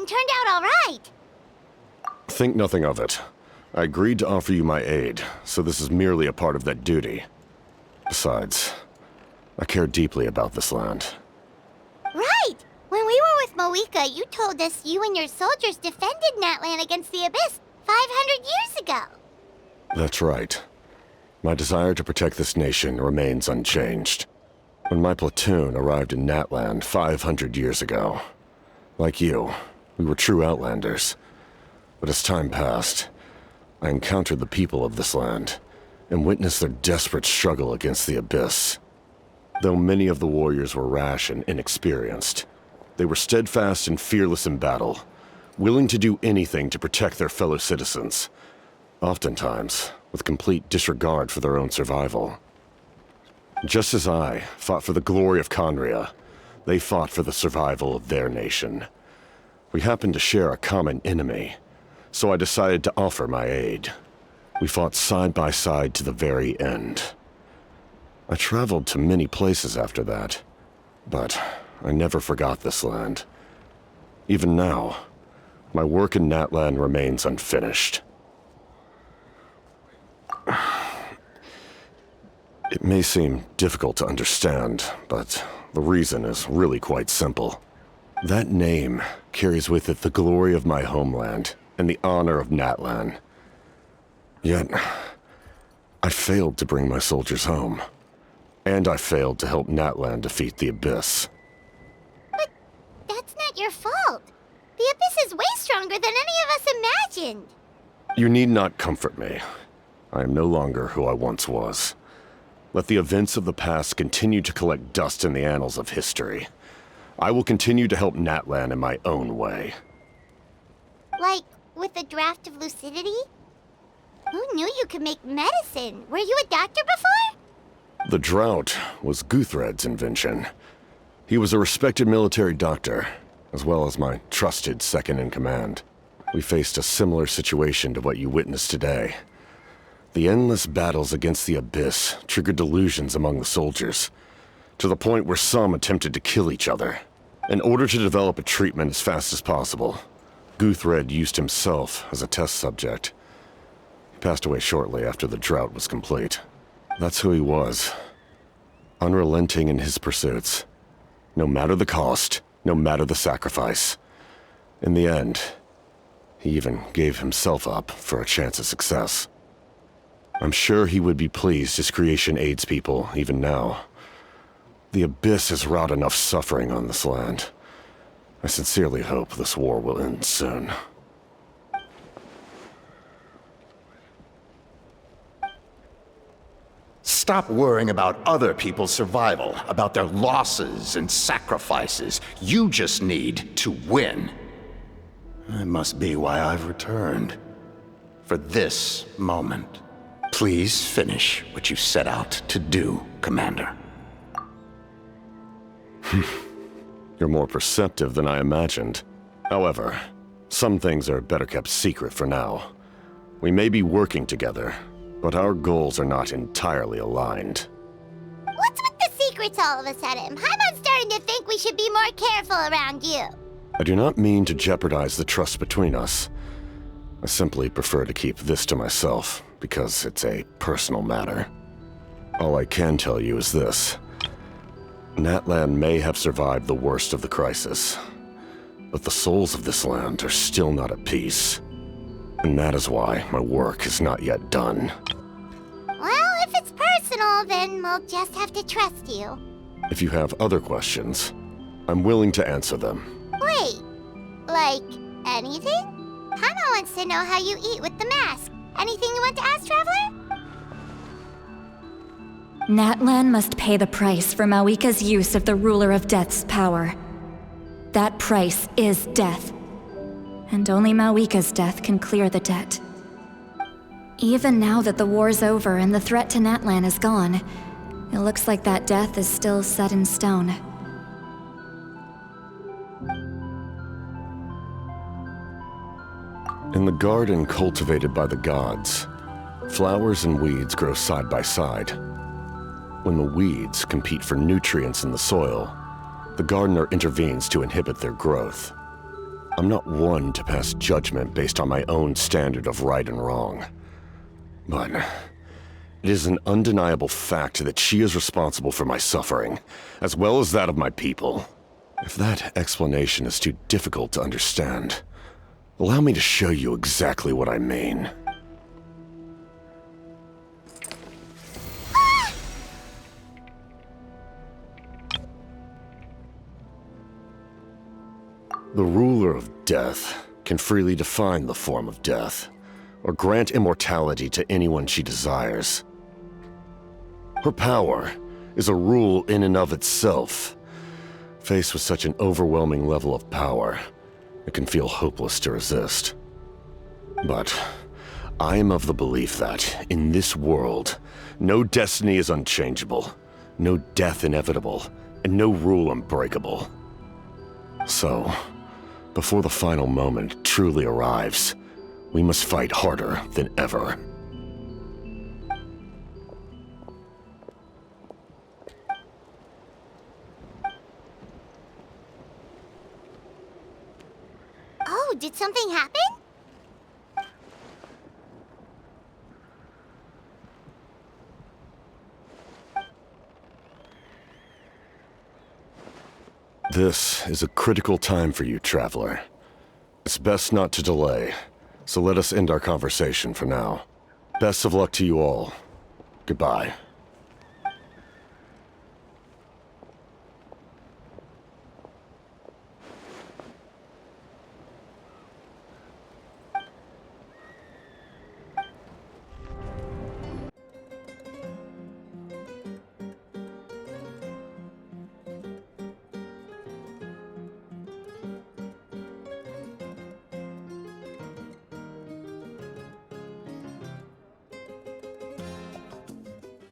everything turned out all right. Think nothing of it. I agreed to offer you my aid, so this is merely a part of that duty. Besides, I care deeply about this land. Right! When we were with Mavuika, you told us you and your soldiers defended Natlan against the Abyss 500 years ago. That's right. My desire to protect this nation remains unchanged. When my platoon arrived in Natlan 500 years ago, like you, we were true outlanders. But as time passed, I encountered the people of this land and witnessed their desperate struggle against the Abyss. Though many of the warriors were rash and inexperienced, they were steadfast and fearless in battle, willing to do anything to protect their fellow citizens, oftentimes with complete disregard for their own survival. Just as I fought for the glory of Conria, they fought for the survival of their nation. We happened to share a common enemy, so I decided to offer my aid. We fought side by side to the very end. I traveled to many places after that, but I never forgot this land. Even now, my work in Natlan remains unfinished. It may seem difficult to understand, but the reason is really quite simple. That name carries with it the glory of my homeland and the honor of Natlan. Yet, I failed to bring my soldiers home. And I failed to help Natlan defeat the Abyss. But that's not your fault. The Abyss is way stronger than any of us imagined. You need not comfort me. I am no longer who I once was. Let the events of the past continue to collect dust in the annals of history. I will continue to help Natlan in my own way. Like, with the draft of lucidity? Who knew you could make medicine? Were you a doctor before? The drought was Guthred's invention. He was a respected military doctor, as well as my trusted second-in-command. We faced a similar situation to what you witnessed today. The endless battles against the Abyss triggered delusions among the soldiers, to the point where some attempted to kill each other. In order to develop a treatment as fast as possible, Guthred used himself as a test subject. He passed away shortly after the drought was complete. That's who he was. Unrelenting in his pursuits. No matter the cost, no matter the sacrifice. In the end, he even gave himself up for a chance at success. I'm sure he would be pleased his creation aids people, even now. The Abyss has wrought enough suffering on this land. I sincerely hope this war will end soon. Stop worrying about other people's survival, about their losses and sacrifices. You just need to win. That must be why I've returned. For this moment. Please finish what you set out to do, Commander. You're more perceptive than I imagined. However, some things are better kept secret for now. We may be working together, but our goals are not entirely aligned. What's with the secrets all of a sudden? I'm starting to think we should be more careful around you. I do not mean to jeopardize the trust between us. I simply prefer to keep this to myself, because it's a personal matter. All I can tell you is this. Natlan may have survived the worst of the crisis, but the souls of this land are still not at peace. And that is why my work is not yet done. Well, if it's personal, then we'll just have to trust you. If you have other questions, I'm willing to answer them. Wait, like anything? Hana wants to know how you eat with the mask. Anything you want to ask, Traveler? Natlan must pay the price for Mavuika's use of the Ruler of Death's power. That price is death. And only Mavuika's death can clear the debt. Even now that the war's over and the threat to Natlan is gone, it looks like that death is still set in stone. In the garden cultivated by the gods, flowers and weeds grow side by side. When the weeds compete for nutrients in the soil, the gardener intervenes to inhibit their growth. I'm not one to pass judgment based on my own standard of right and wrong. But it is an undeniable fact that she is responsible for my suffering, as well as that of my people. If that explanation is too difficult to understand, allow me to show you exactly what I mean. The ruler of death can freely define the form of death, or grant immortality to anyone she desires. Her power is a rule in and of itself. Faced with such an overwhelming level of power, it can feel hopeless to resist. But I am of the belief that, in this world, no destiny is unchangeable, no death inevitable, and no rule unbreakable. So, before the final moment truly arrives, we must fight harder than ever. Oh, did something happen? This is a critical time for you, Traveler. It's best not to delay, so let us end our conversation for now. Best of luck to you all. Goodbye.